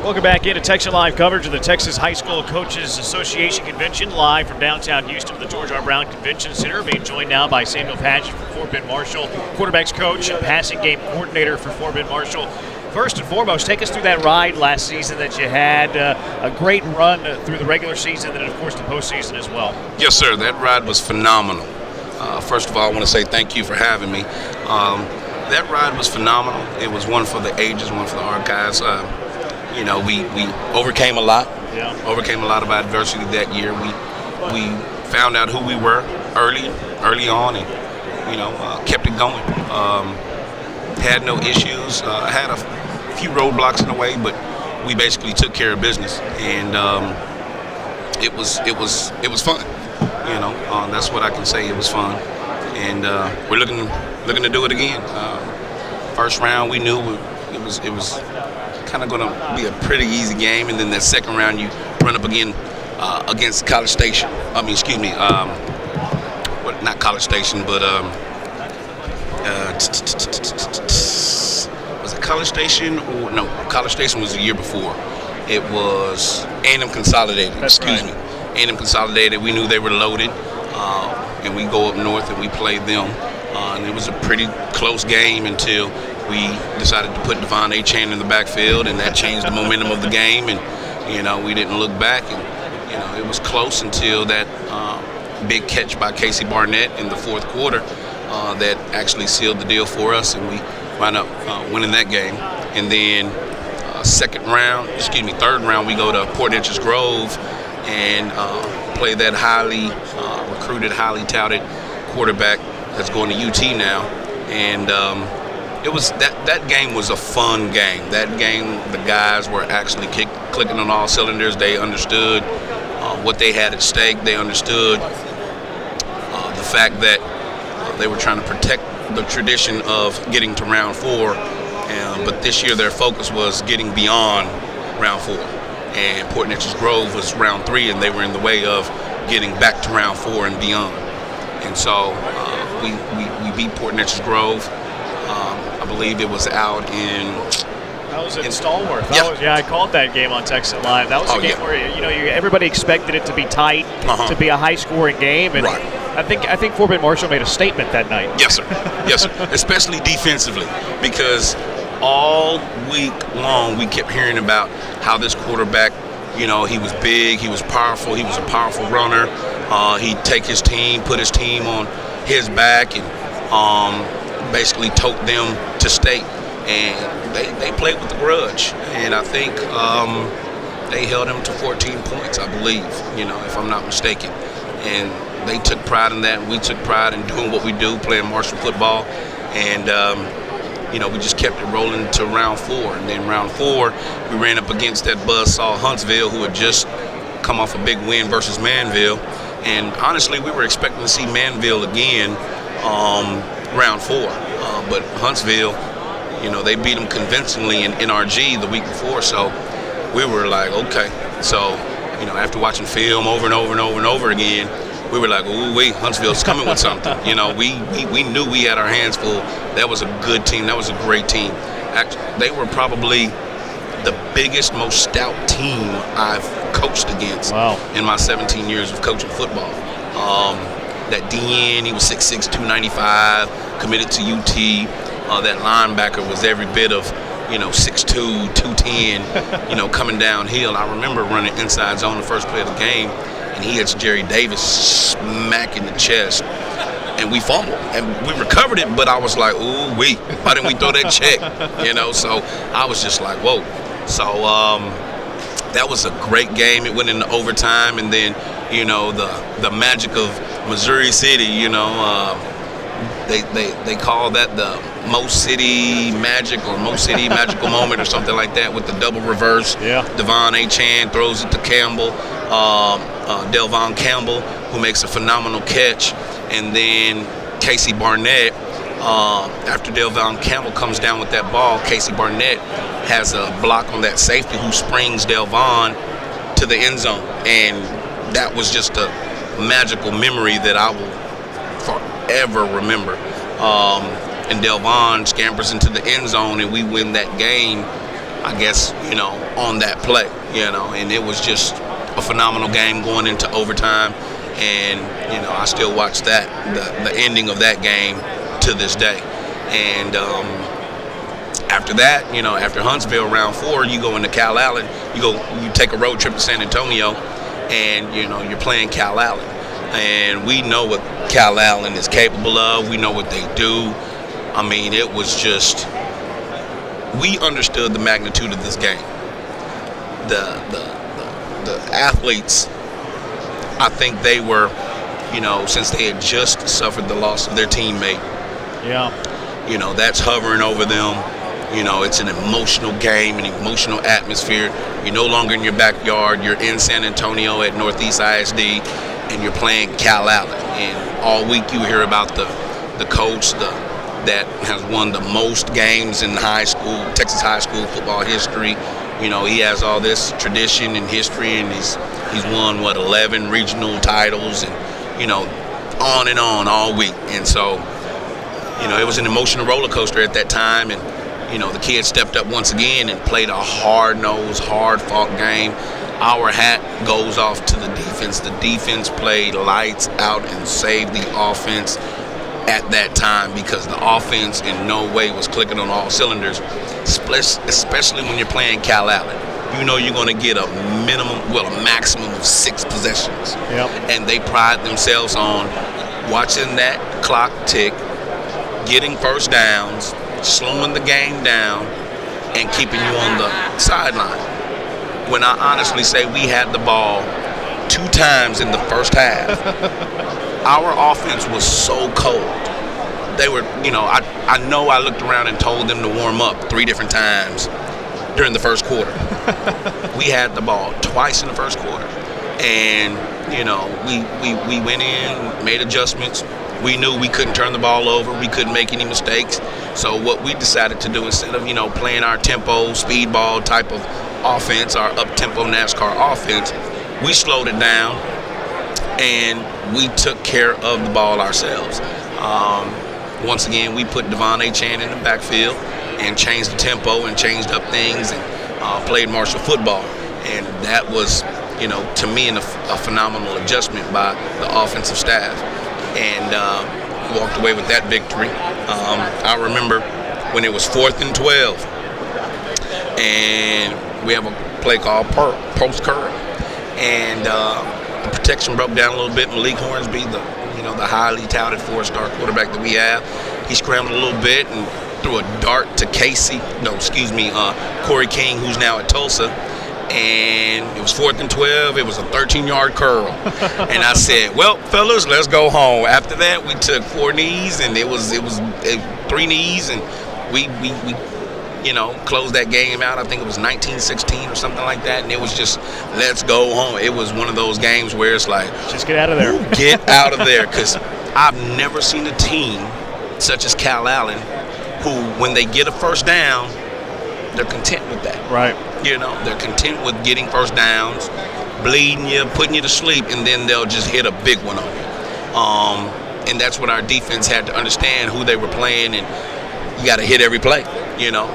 Welcome back into Texan Live coverage of the Texas High School Coaches Association Convention, live from downtown Houston at the George R. Brown Convention Center. Being joined now by Samuel Padgitt from Fort Bend Marshall, quarterbacks coach, passing game coordinator for Fort Bend Marshall. First and foremost, take us through that ride last season that you had, a great run through the regular season, and then, of course, the postseason as well. Yes, sir. That ride was phenomenal. First of all, I want to say thank you for having me. That ride was phenomenal. It was one for the ages, one for the archives. We overcame a lot. Yeah. Overcame a lot of adversity that year. We found out who we were early on, and kept it going. Had no issues. Had a few roadblocks in the way, but we basically took care of business, and it was fun. That's what I can say. It was fun, and we're looking to do it again. First round, we knew it was kind of going to be a pretty easy game, and then that second round you run up again against College Station. Not College Station, but was it College Station or no? College Station was the year before. It was A&M Consolidated. Excuse me, A&M Consolidated. We knew they were loaded, and we go up north and we played them. And it was a pretty close game until we decided to put Devon Achane in the backfield, and that changed the momentum of the game. And we didn't look back, and it was close until that big catch by Casey Barnett in the fourth quarter that actually sealed the deal for us, and we wound up winning that game. And then third round, we go to Port Neches Grove and play that highly recruited, highly touted quarterback that's going to UT now. And it was that game was a fun game. That game, the guys were actually clicking on all cylinders. They understood what they had at stake. They understood the fact that they were trying to protect the tradition of getting to round 4. But this year their focus was getting beyond round 4. And Port Neches Grove was round 3, and they were in the way of getting back to round 4 and beyond. And so we beat Port Neches Grove. I believe it was out in... That was in Stallworth. I called that game on Texan Live. That was a game where everybody expected it to be tight, to be a high-scoring game, and right. I think Fort Bend Marshall made a statement that night. Yes, sir. Yes, sir. Especially defensively, because all week long we kept hearing about how this quarterback, he was big, he was powerful, he was a powerful runner. He'd take his team, put his team on his back, and basically tote them to state. And they played with a grudge, and I think they held him to 14 points, I believe, if I'm not mistaken. And they took pride in that, and we took pride in doing what we do, playing Marshall football. And we just kept it rolling to round 4. And then round 4, we ran up against that buzzsaw Huntsville, who had just come off a big win versus Manville. And honestly, we were expecting to see Manville again round 4. But Huntsville, they beat them convincingly in NRG the week before. So we were like, okay. So, after watching film over and over and over and over again, we were like, ooh, Huntsville's coming with something. We knew we had our hands full. That was a good team. That was a great team. Actually, they were probably the biggest, most stout team I've coached against in my 17 years of coaching football. That DN, he was 6'6", 295, committed to UT. That linebacker was every bit of, 6'2", 210, coming downhill. I remember running inside zone the first play of the game, and he hits Jerry Davis smack in the chest, and we fumbled, and we recovered it, but I was like, ooh, why didn't we throw that check? So I was just like, whoa. So that was a great game. It went into overtime, and then, the magic of Missouri City, they call that the Most City Magic or Most City Magical Moment or something like that, with the double reverse. Yeah. Devon Achane throws it to Campbell, Delvon Campbell, who makes a phenomenal catch, and then Casey Barnett. After Delvon Campbell comes down with that ball, Casey Barnett has a block on that safety who springs Delvon to the end zone, and that was just a magical memory that I will forever remember. And Delvon scampers into the end zone, and we win that game I guess, on that play, and it was just a phenomenal game going into overtime. And, I still watch that, the ending of that game to this day. And after that, after Huntsville round 4, you go into Calallen, you take a road trip to San Antonio, and, you're playing Calallen. And we know what Calallen is capable of. We know what they do. I mean, it was just, we understood the magnitude of this game. The athletes, I think they were, since they had just suffered the loss of their teammate. Yeah. That's hovering over them. It's an emotional game, an emotional atmosphere. You're no longer in your backyard. You're in San Antonio at Northeast ISD, and you're playing Calallen. And all week you hear about the coach that has won the most games in Texas high school football history. He has all this tradition and history, and he's won 11 regional titles, and on and on all week. And so it was an emotional roller coaster at that time, and the kids stepped up once again and played a hard-nosed, hard-fought game. Our hat goes off to the defense. The defense played lights out and saved the offense at that time, because the offense in no way was clicking on all cylinders, especially when you're playing Calallen. You're going to get a maximum of 6 possessions. Yep. And they pride themselves on watching that clock tick, getting first downs, slowing the game down, and keeping you on the sideline. When I honestly say we had the ball 2 times in the first half, our offense was so cold. They were, I know I looked around and told them to warm up 3 different times during the first quarter. We had the ball twice in the first quarter. And, we went in, made adjustments. We knew we couldn't turn the ball over. We couldn't make any mistakes. So what we decided to do, instead of, playing our tempo, speed ball type of offense, our up-tempo NASCAR offense, we slowed it down and we took care of the ball ourselves. Once again, we put Devon A. Chan in the backfield and changed the tempo and changed up things and played martial football. And that was, to me, a phenomenal adjustment by the offensive staff. And walked away with that victory. I remember when it was 4th and 12, and we have a play called post curl, and the protection broke down a little bit. Malik Hornsby, the highly touted 4-star quarterback that we have, he scrambled a little bit and threw a dart to Corey King, who's now at Tulsa. And it was 4th and 12. It was a 13-yard curl. And I said, well, fellas, let's go home. After that, we took 4 knees, and it was 3 knees, and we closed that game out. I think it was 19-16 or something like that. And it was just, let's go home. It was one of those games where it's like, just get out of there. Get out of there. Because I've never seen a team such as Calallen who, when they get a first down, they're content with that. Right. They're content with getting first downs, bleeding you, putting you to sleep, and then they'll just hit a big one on you. And that's what our defense had to understand, who they were playing, and you got to hit every play.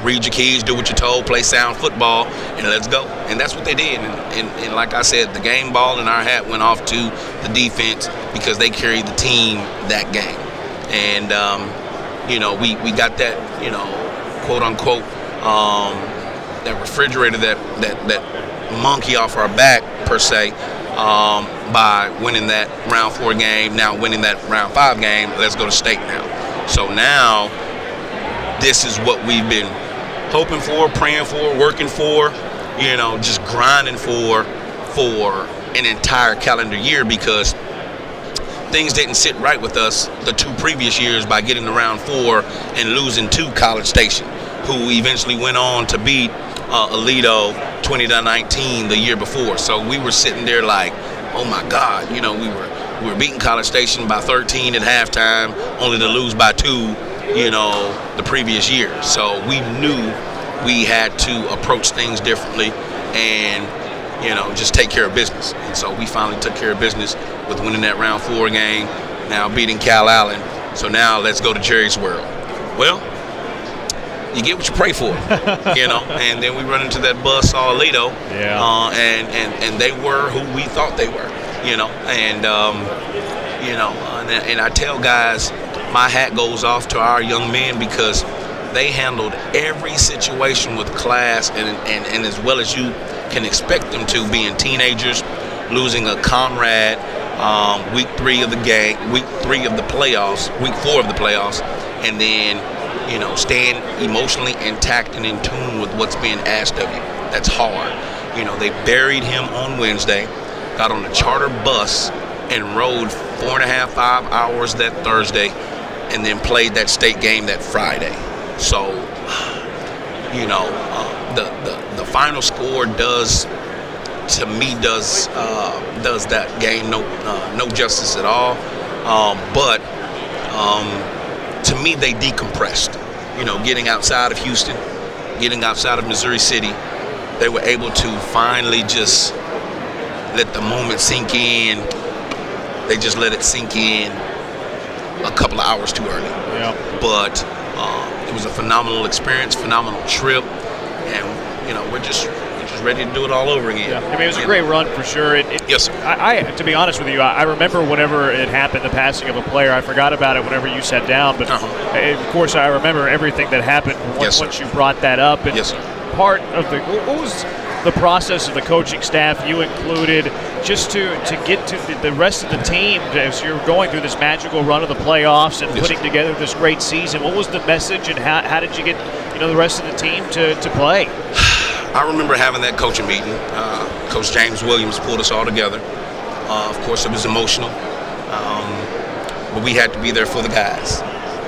Read your keys, do what you're told, play sound football, and let's go. And that's what they did. And like I said, the game ball in our hat went off to the defense because they carried the team that game. And, we got that, quote unquote, that refrigerator, that monkey off our back, per se, by winning that round 4 game, now winning that round 5 game. Let's go to state now. So now this is what we've been hoping for, praying for, working for, just grinding for an entire calendar year, because things didn't sit right with us the 2 previous years by getting to round 4 and losing to College Station, who eventually went on to beat Aledo 20-19 the year before. So we were sitting there like, oh my God, we were beating College Station by 13 at halftime, only to lose by 2, the previous year. So we knew we had to approach things differently and, just take care of business. And so we finally took care of business with winning that round 4 game, now beating Calallen. So now let's go to Jerry's World. Well, you get what you pray for, you know. And then we run into that buzzsaw Alito, and they were who we thought they were, you know. And you know, and I tell guys, my hat goes off to our young men because they handled every situation with class and as well as you can expect them to, being teenagers, losing a comrade, week 3 of the game, week 3 of the playoffs, week 4 of the playoffs, and then, you know, staying emotionally intact and in tune with what's being asked of you. That's hard. You know, they buried him on Wednesday, got on a charter bus and rode 4.5, 5 hours that Thursday, and then played that state game that Friday. So, you know, the final score does that game no justice at all. But to me, they decompressed. You know, getting outside of Houston, getting outside of Missouri City, they were able to finally just let the moment sink in. They just let it sink in a couple of hours too early. Yeah. But it was a phenomenal experience, phenomenal trip, and you know, we're just ready to do it all over again. Yeah. I mean, it was a great run for sure. Yes, sir. I to be honest with you, I remember whenever it happened, the passing of a player. I forgot about it whenever you sat down, but of course I remember everything that happened once you brought that up. And yes, sir. Part of what was the process of the coaching staff, you included, just to get to the rest of the team as you're going through this magical run of the playoffs and putting together this great season? What was the message, and how did you get the rest of the team to play? I remember having that coaching meeting. Coach James Williams pulled us all together. Of course, it was emotional, but we had to be there for the guys.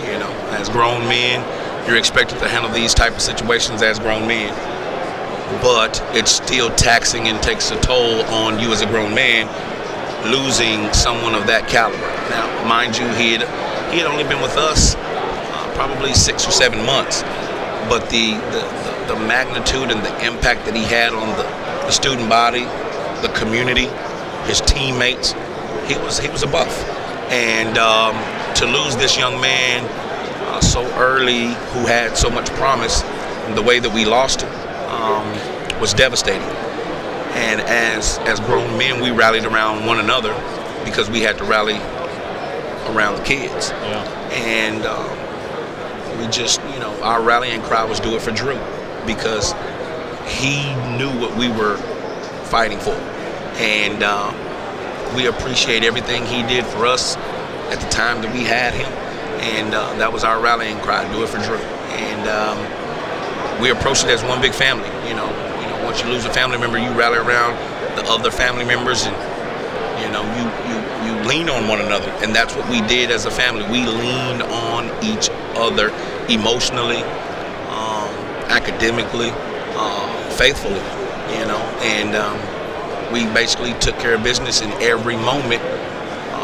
You know, as grown men, you're expected to handle these type of situations as grown men. But it's still taxing and takes a toll on you as a grown man, losing someone of that caliber. Now, mind you, he had only been with us probably 6 or 7 months, but the magnitude and the impact that he had on the student body, the community, his teammates, he was a buff. And to lose this young man so early, who had so much promise, the way that we lost him, was devastating. And as grown men, we rallied around one another because we had to rally around the kids. Yeah. And we just, you know, our rallying cry was "Do it for Drew," because he knew what we were fighting for. And we appreciate everything he did for us at the time that we had him. And that was our rallying cry, "Do it for Drew." And we approached it as one big family. You know, once you lose a family member, you rally around the other family members, and you know, you lean on one another. And that's what we did as a family. We leaned on each other emotionally, academically, faithfully. You know, and we basically took care of business in every moment.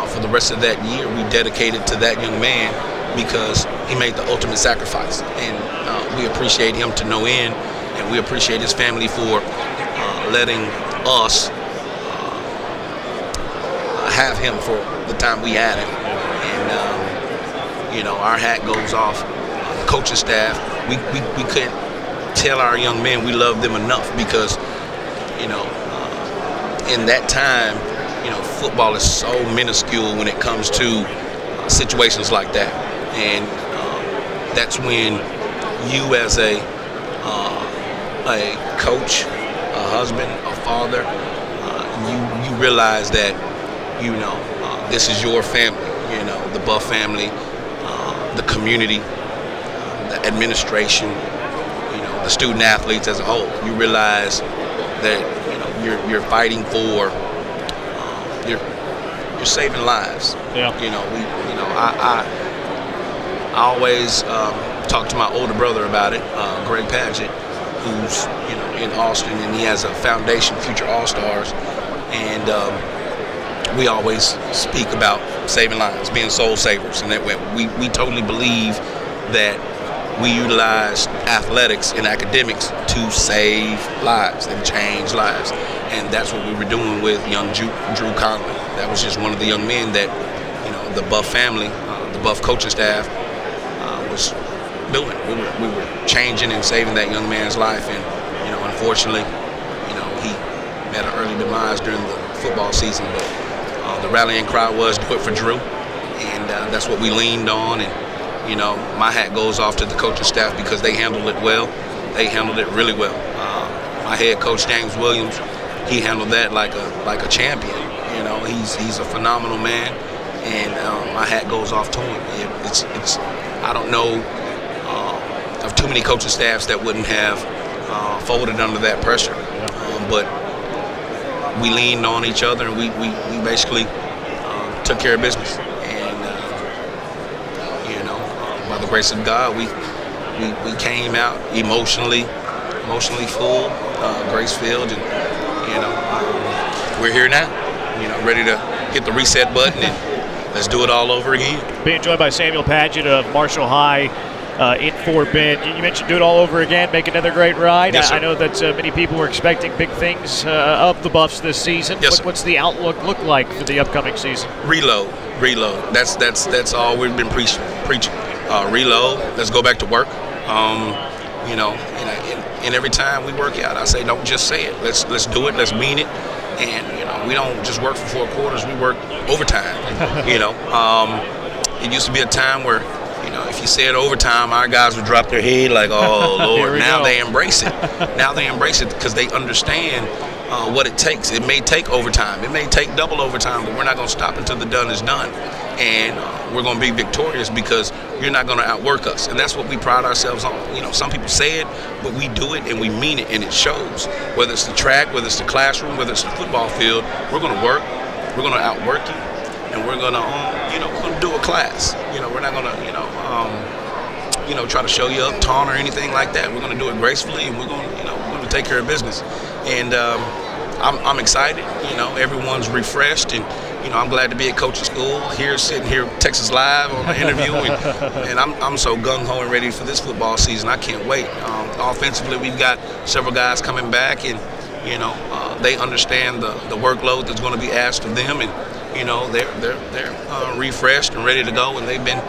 For the rest of that year, we dedicated to that young man because he made the ultimate sacrifice, and we appreciate him to no end, and we appreciate his family for letting us have him for the time we had him. And you know, our hat goes off. The coaching staff, we couldn't tell our young men we love them enough, because you know, in that time, you know, football is so minuscule when it comes to situations like that. And that's when you, as a coach, a husband, a father, you realize that, you know, this is your family, you know, the Buff family, the community, the administration, you know, the student athletes as a whole. You realize that, you know, you're fighting for, you're saving lives. Yeah. You know, I always talk to my older brother about it, Greg Padgitt, who's, you know, in Austin, and he has a foundation, Future All-Stars, and we always speak about saving lives, being soul savers, and that we totally believe that we utilize athletics and academics to save lives and change lives. And that's what we were doing with young Drew Conley. That was just one of the young men that, you know, the Buff family, the Buff coaching staff was doing. We were changing and saving that young man's life, and unfortunately, he met an early demise during the football season. But the rallying cry was "Do it for Drew," and that's what we leaned on. And my hat goes off to the coaching staff because they handled it well. They handled it really well. My head coach James Williams, he handled that like a champion. He's a phenomenal man, and my hat goes off to him. It's I don't know of too many coaching staffs that wouldn't have folded under that pressure, but we leaned on each other, and we basically took care of business. And by the grace of God, we came out emotionally full, grace-filled, and we're here now. Ready to hit the reset button and let's do it all over again. Being joined by Samuel Padgitt of Marshall High in Fort Bend. You mentioned do it all over again, make another great ride. Yes, sir. I know that many people were expecting big things of the Buffs this season. Yes, sir. What's the outlook look like for the upcoming season? Reload. That's all we've been preaching. Reload. Let's go back to work. And every time we work out, I say, don't just say it. Let's do it. Let's mean it. And we don't just work for 4 quarters. We work overtime. It used to be a time where if you said overtime, our guys would drop their head like, oh Lord. Now they embrace it. Now they embrace it because they understand what it takes. It may take overtime. It may take double overtime, but we're not going to stop until the done is done. And we're going to be victorious because you're not going to outwork us. And that's what we pride ourselves on. Some people say it, but we do it and we mean it, and it shows. Whether it's the track, whether it's the classroom, whether it's the football field, we're going to work. We're going to outwork you, and we're going to, we're going to do a class. We're not going to, try to show you up, taunt or anything like that. We're going to do it gracefully, and we're going to take care of business. And I'm excited. Everyone's refreshed, and I'm glad to be at coaching school here, sitting here Texas Live on the interview, and I'm so gung-ho and ready for this football season. I can't wait. Offensively, we've got several guys coming back, and they understand the workload that's going to be asked of them, and they're refreshed and ready to go, and they've been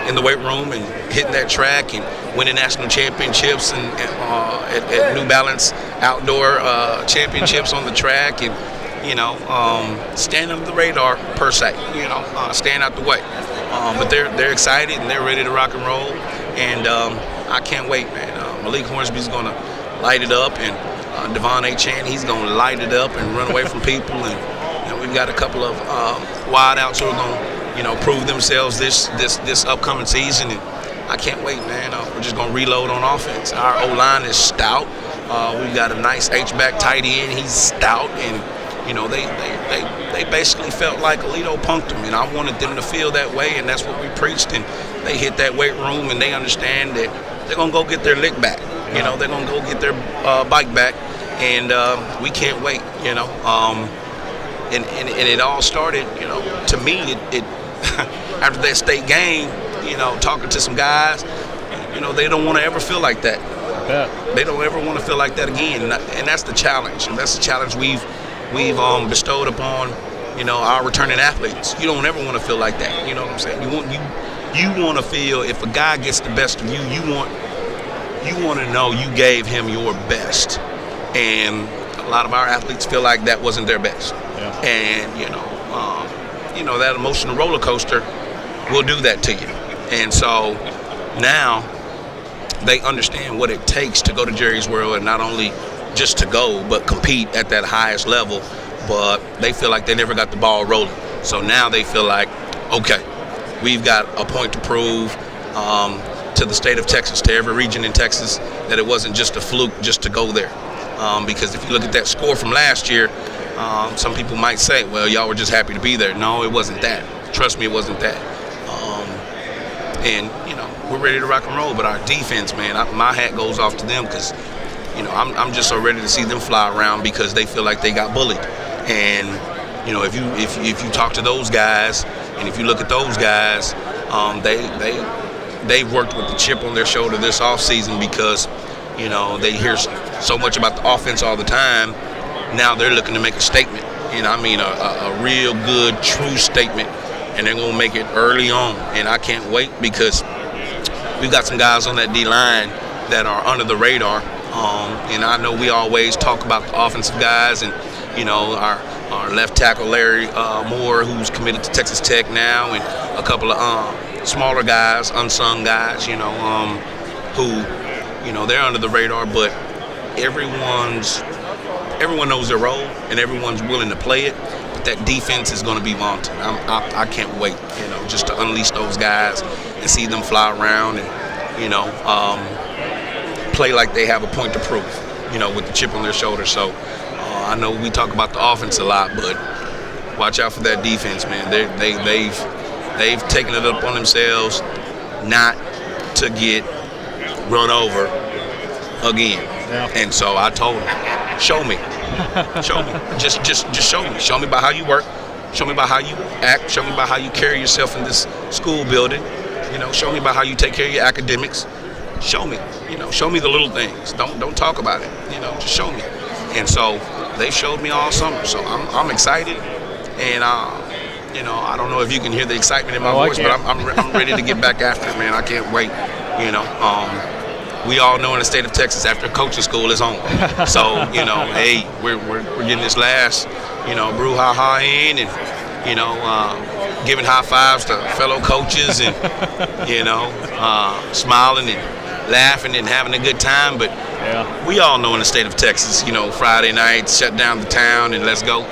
in the weight room and hitting that track and winning national championships and at New Balance outdoor championships on the track, and staying under the radar per se, staying out the way. But they're excited and they're ready to rock and roll, and I can't wait, man. Malik Hornsby's going to light it up, and Devon A. Chan, he's going to light it up and run away from people, and we've got a couple of wide outs who are going to prove themselves this upcoming season, and I can't wait, man. We're just going to reload on offense. Our O-line is stout. We've got a nice H-back tight end. He's stout, and they basically felt like Alito punked them, and I wanted them to feel that way, and that's what we preached, and they hit that weight room, and they understand that they're going to go get their lick back. They're going to go get their bike back, and we can't wait, And it all started, to me, it after that state game, talking to some guys, they don't want to ever feel like that. Yeah. They don't ever want to feel like that again, and that's the challenge. And that's the challenge we've bestowed upon, our returning athletes. You don't ever want to feel like that. You know what I'm saying? You want to feel, if a guy gets the best of you, you want to know you gave him your best. And a lot of our athletes feel like that wasn't their best. Yeah. And that emotional roller coaster will do that to you. And so now they understand what it takes to go to Jerry's World, and not only just to go, but compete at that highest level. But they feel like they never got the ball rolling. So now they feel like, okay, we've got a point to prove to the state of Texas, to every region in Texas, that it wasn't just a fluke just to go there. Because if you look at that score from last year, some people might say, well, y'all were just happy to be there. No, it wasn't that. Trust me, it wasn't that. And we're ready to rock and roll. But our defense, man, my hat goes off to them, because I'm just so ready to see them fly around, because they feel like they got bullied. And if you talk to those guys, and if you look at those guys, they've worked with the chip on their shoulder this offseason, because they hear so much about the offense all the time. Now they're looking to make a statement, and I mean a real good, true statement, and they're going to make it early on. And I can't wait, because we've got some guys on that D-line that are under the radar. And I know we always talk about the offensive guys, and our left tackle Larry Moore, who's committed to Texas Tech now, and a couple of smaller guys, unsung guys, who they're under the radar, but everyone knows their role and everyone's willing to play it. But that defense is going to be vaunted. I can't wait, just to unleash those guys and see them fly around and play like they have a point to prove, with the chip on their shoulder. So I know we talk about the offense a lot, but watch out for that defense, man. They've taken it up on themselves not to get run over again. Yeah. And so I told them, show me, just show me. Show me by how you work. Show me by how you act. Show me by how you carry yourself in this school building. Show me by how you take care of your academics. Show me, show me the little things. Don't talk about it. Just show me. And so they showed me all summer. So I'm excited, and I don't know if you can hear the excitement in my voice, but I'm ready to get back after it, man. I can't wait. We all know in the state of Texas, after coaching school is on. So hey, we're getting this last brouhaha in, and giving high fives to fellow coaches, and smiling and laughing and having a good time. But we all know in the state of Texas, Friday nights, shut down the town and let's go.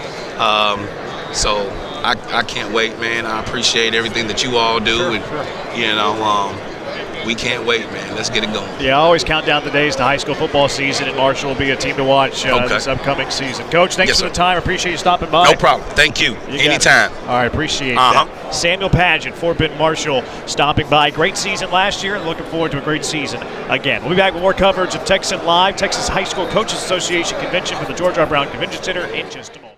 So I can't wait, man. I appreciate everything that you all do, and we can't wait, man. Let's get it going. Yeah, I always count down the days to high school football season, and Marshall will be a team to watch this upcoming season. Coach, thanks for the time. Appreciate you stopping by. No problem. Thank you. Anytime. All right, appreciate that. Samuel Padgitt, Fort Bend Marshall, stopping by. Great season last year, and looking forward to a great season again. We'll be back with more coverage of Texan Live, Texas High School Coaches Association Convention for the George R. Brown Convention Center in just a moment.